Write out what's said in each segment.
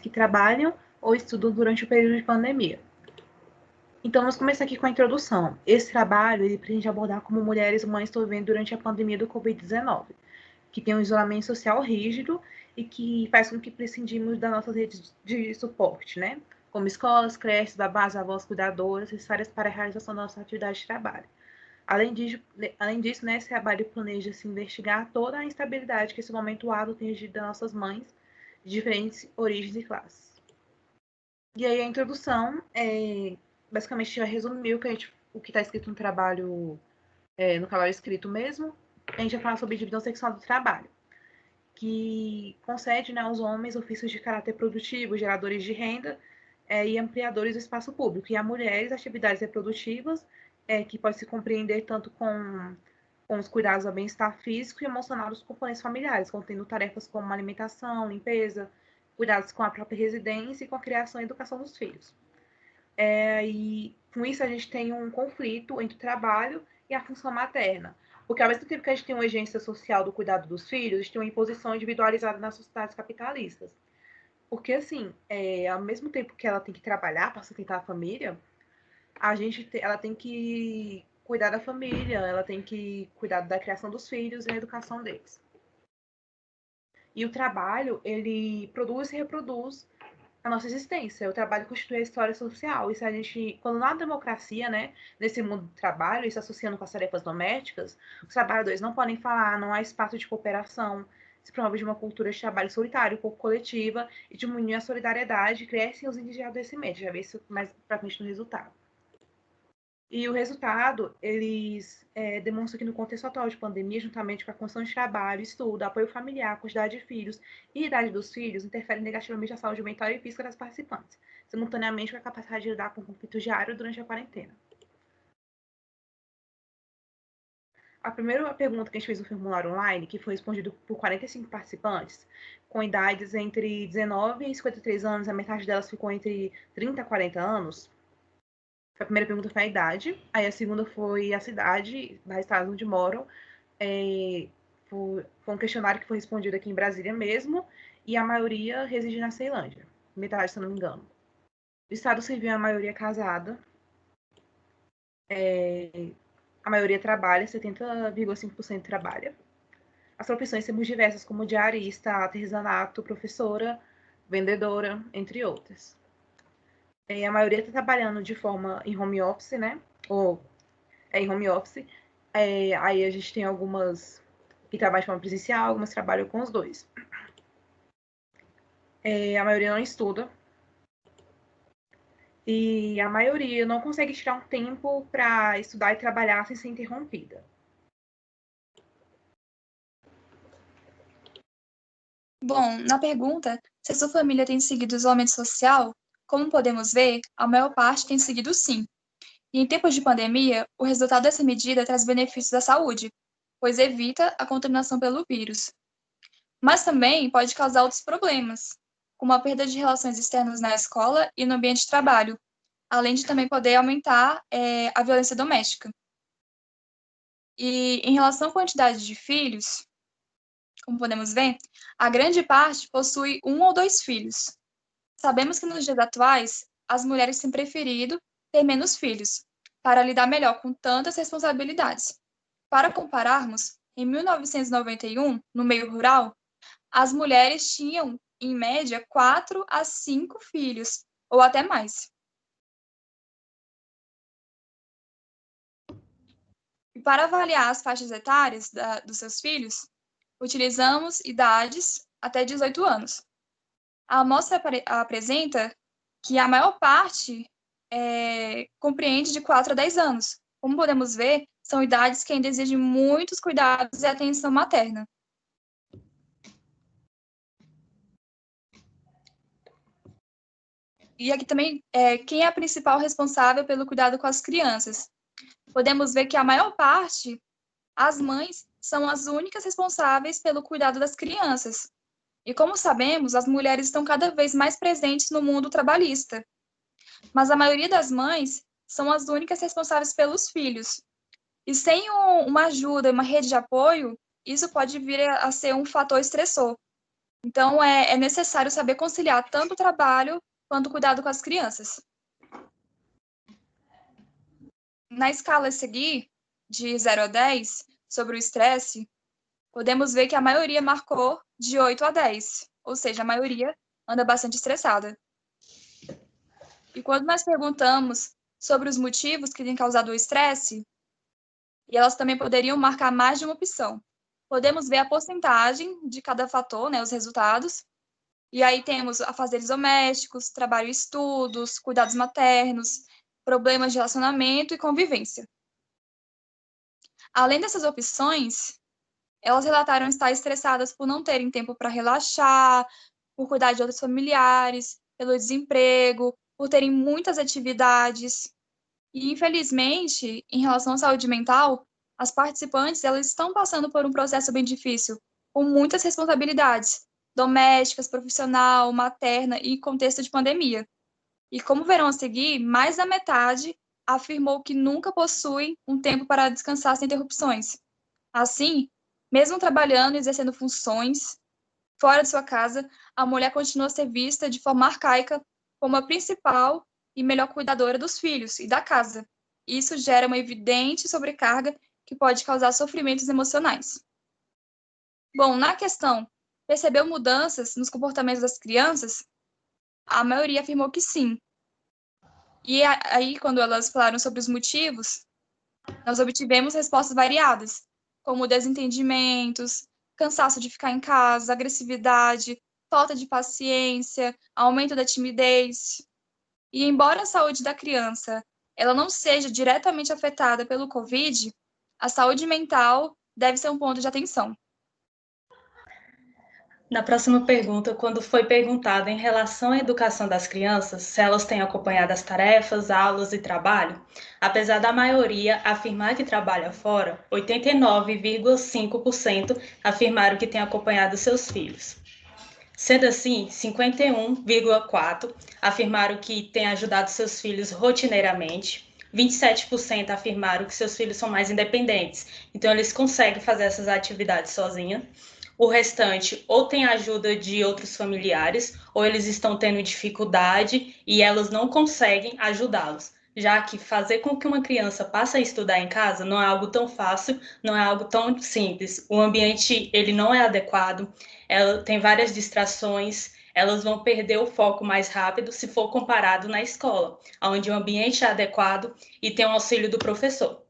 que trabalham ou estudam durante o período de pandemia. Então, vamos começar aqui com a introdução. Esse trabalho, ele pretende abordar como mulheres e mães estão vivendo durante a pandemia do Covid-19, que tem um isolamento social rígido e que faz com que prescindimos das nossas redes de suporte, né? Como escolas, creches, babás, avós, cuidadoras, necessárias para a realização da nossa atividade de trabalho. Além disso, né, esse trabalho planeja se investigar toda a instabilidade que esse momento árduo tem exigido das nossas mães de diferentes origens e classes. E aí a introdução, basicamente, vai resumir o que está escrito no trabalho, no trabalho escrito mesmo. A gente vai falar sobre divisão sexual do trabalho, que concede, né, aos homens ofícios de caráter produtivo, geradores de renda e ampliadores do espaço público, e a mulheres atividades reprodutivas, que pode se compreender tanto com os cuidados ao bem-estar físico e emocional dos componentes familiares, contendo tarefas como alimentação, limpeza, cuidados com a própria residência e com a criação e educação dos filhos. E com isso a gente tem um conflito entre o trabalho e a função materna. Porque ao mesmo tempo que a gente tem uma urgência social do cuidado dos filhos, a gente tem uma imposição individualizada nas sociedades capitalistas. Porque, assim, ao mesmo tempo que ela tem que trabalhar para sustentar a família, ela tem que cuidar da família, ela tem que cuidar da criação dos filhos e da educação deles. E o trabalho, ele produz e reproduz a nossa existência. O trabalho constitui a história social. E se a gente, quando na democracia, né, nesse mundo do trabalho, isso associando com as tarefas domésticas, os trabalhadores não podem falar, não há espaço de cooperação, se promove uma cultura de trabalho solitário, pouco coletiva, e diminui a solidariedade, crescem os índices de adoecimento. Já vê isso mais pra frente no resultado. E o resultado, eles demonstram que no contexto atual de pandemia, juntamente com a condição de trabalho, estudo, apoio familiar, quantidade de filhos e idade dos filhos, interferem negativamente na saúde mental e física das participantes, simultaneamente com a capacidade de lidar com conflitos diários durante a quarentena. A primeira pergunta que a gente fez no formulário online, que foi respondido por 45 participantes, com idades entre 19 e 53 anos, a metade delas ficou entre 30 e 40 anos. A primeira pergunta foi a idade, aí a segunda foi a cidade, da estado onde moram. Foi um questionário que foi respondido aqui em Brasília mesmo, e a maioria reside na Ceilândia, metade, se não me engano. O estado civil, a maioria casada, a maioria trabalha, 70,5% trabalha. As profissões temos diversas, como diarista, artesanato, professora, vendedora, entre outras. A maioria está trabalhando de forma em home office, né? Ou em home office. Aí a gente tem algumas que trabalham de forma presencial, algumas trabalham com os dois. A maioria não estuda. E a maioria não consegue tirar um tempo para estudar e trabalhar sem ser interrompida. Bom, na pergunta se a sua família tem seguido o isolamento social, como podemos ver, a maior parte tem seguido sim. E em tempos de pandemia, o resultado dessa medida traz benefícios à saúde, pois evita a contaminação pelo vírus. Mas também pode causar outros problemas, como a perda de relações externas na escola e no ambiente de trabalho, além de também poder aumentar a violência doméstica. E em relação à quantidade de filhos, como podemos ver, a grande parte possui um ou dois filhos. Sabemos que nos dias atuais, as mulheres têm preferido ter menos filhos, para lidar melhor com tantas responsabilidades. Para compararmos, em 1991, no meio rural, as mulheres tinham, em média, 4 a 5 filhos, ou até mais. E para avaliar as faixas etárias dos seus filhos, utilizamos idades até 18 anos. A amostra apresenta que a maior parte compreende de 4 a 10 anos. Como podemos ver, são idades que ainda exigem muitos cuidados e atenção materna. E aqui também, quem é a principal responsável pelo cuidado com as crianças? Podemos ver que a maior parte, as mães, são as únicas responsáveis pelo cuidado das crianças. E como sabemos, as mulheres estão cada vez mais presentes no mundo trabalhista. Mas a maioria das mães são as únicas responsáveis pelos filhos. E sem uma ajuda, uma rede de apoio, isso pode vir a ser um fator estressor. Então, é necessário saber conciliar tanto o trabalho quanto o cuidado com as crianças. Na escala a seguir, de 0 a 10, sobre o estresse, podemos ver que a maioria marcou de 8 a 10, ou seja, a maioria anda bastante estressada. E quando nós perguntamos sobre os motivos que têm causado o estresse, e elas também poderiam marcar mais de uma opção. Podemos ver a porcentagem de cada fator, né, os resultados, e aí temos afazeres domésticos, trabalho e estudos, cuidados maternos, problemas de relacionamento e convivência. Além dessas opções, elas relataram estar estressadas por não terem tempo para relaxar, por cuidar de outros familiares, pelo desemprego, por terem muitas atividades. E, infelizmente, em relação à saúde mental, as participantes elas estão passando por um processo bem difícil, com muitas responsabilidades domésticas, profissional, materna e contexto de pandemia. E como verão a seguir, mais da metade afirmou que nunca possui um tempo para descansar sem interrupções. Assim, mesmo trabalhando e exercendo funções fora de sua casa, a mulher continua a ser vista de forma arcaica como a principal e melhor cuidadora dos filhos e da casa. Isso gera uma evidente sobrecarga que pode causar sofrimentos emocionais. Bom, na questão, percebeu mudanças nos comportamentos das crianças? A maioria afirmou que sim. E aí, quando elas falaram sobre os motivos, nós obtivemos respostas variadas, como desentendimentos, cansaço de ficar em casa, agressividade, falta de paciência, aumento da timidez. E embora a saúde da criança ela não seja diretamente afetada pelo COVID, a saúde mental deve ser um ponto de atenção. Na próxima pergunta, quando foi perguntado em relação à educação das crianças, se elas têm acompanhado as tarefas, aulas e trabalho, apesar da maioria afirmar que trabalha fora, 89,5% afirmaram que têm acompanhado seus filhos. Sendo assim, 51,4% afirmaram que têm ajudado seus filhos rotineiramente, 27% afirmaram que seus filhos são mais independentes, então eles conseguem fazer essas atividades sozinhos. O restante ou tem ajuda de outros familiares, ou eles estão tendo dificuldade e elas não conseguem ajudá-los. Já que fazer com que uma criança passe a estudar em casa não é algo tão fácil, não é algo tão simples. O ambiente ele não é adequado, ela tem várias distrações, elas vão perder o foco mais rápido se for comparado na escola, onde o ambiente é adequado e tem o auxílio do professor.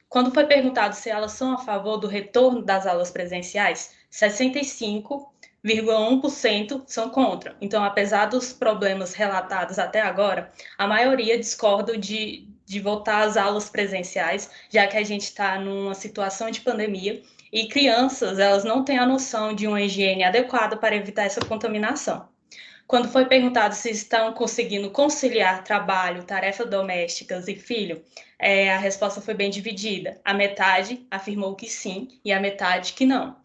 Quando foi perguntado se elas são a favor do retorno das aulas presenciais, 65,1% são contra. Então, apesar dos problemas relatados até agora, a maioria discorda de voltar às aulas presenciais, já que a gente está numa situação de pandemia e crianças elas não têm a noção de uma higiene adequada para evitar essa contaminação. Quando foi perguntado se estão conseguindo conciliar trabalho, tarefas domésticas e filho, a resposta foi bem dividida. A metade afirmou que sim e a metade que não.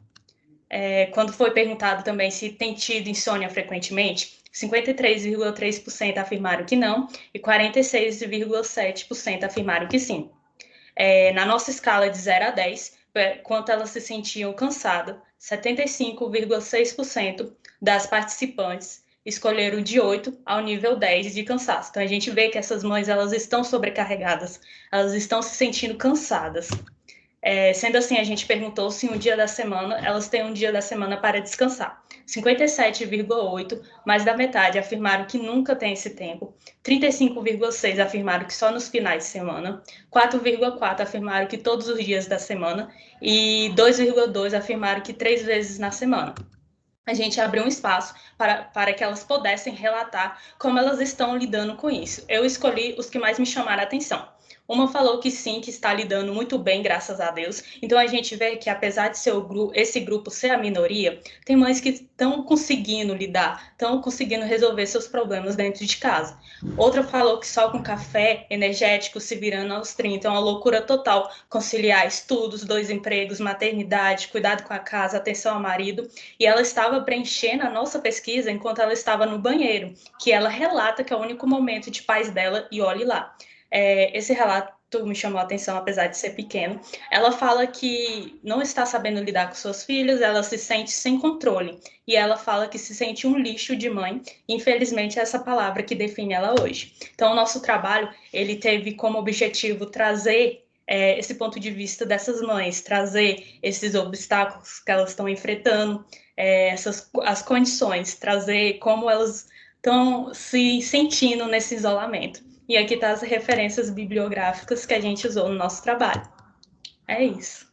Quando foi perguntado também se tem tido insônia frequentemente, 53,3% afirmaram que não e 46,7% afirmaram que sim. Na nossa escala de 0 a 10, quanto elas se sentiam cansadas, 75,6% das participantes escolheram de 8 ao nível 10 de cansaço. Então, a gente vê que essas mães elas estão sobrecarregadas, elas estão se sentindo cansadas. Sendo assim, a gente perguntou se um dia da semana elas têm um dia da semana para descansar. 57,8%, mais da metade, afirmaram que nunca tem esse tempo. 35,6% afirmaram que só nos finais de semana. 4,4% afirmaram que todos os dias da semana. E 2,2% afirmaram que 3 vezes na semana. A gente abriu um espaço para que elas pudessem relatar como elas estão lidando com isso. Eu escolhi os que mais me chamaram a atenção. Uma falou que sim, que está lidando muito bem, graças a Deus. Então, a gente vê que, apesar de ser esse grupo ser a minoria, tem mães que estão conseguindo lidar, estão conseguindo resolver seus problemas dentro de casa. Outra falou que só com café energético, se virando aos 30, é uma loucura total conciliar estudos, 2 empregos, maternidade, cuidado com a casa, atenção ao marido. E ela estava preenchendo a nossa pesquisa enquanto ela estava no banheiro, que ela relata que é o único momento de paz dela, e olhe lá. Esse relato muito me chamou a atenção, apesar de ser pequeno. Ela fala que não está sabendo lidar com suas filhas, ela se sente sem controle. E ela fala que se sente um lixo de mãe. Infelizmente, é essa palavra que define ela hoje. Então, o nosso trabalho, ele teve como objetivo trazer esse ponto de vista dessas mães, trazer esses obstáculos que elas estão enfrentando, as condições, trazer como elas estão se sentindo nesse isolamento. E aqui tá as referências bibliográficas que a gente usou no nosso trabalho. É isso.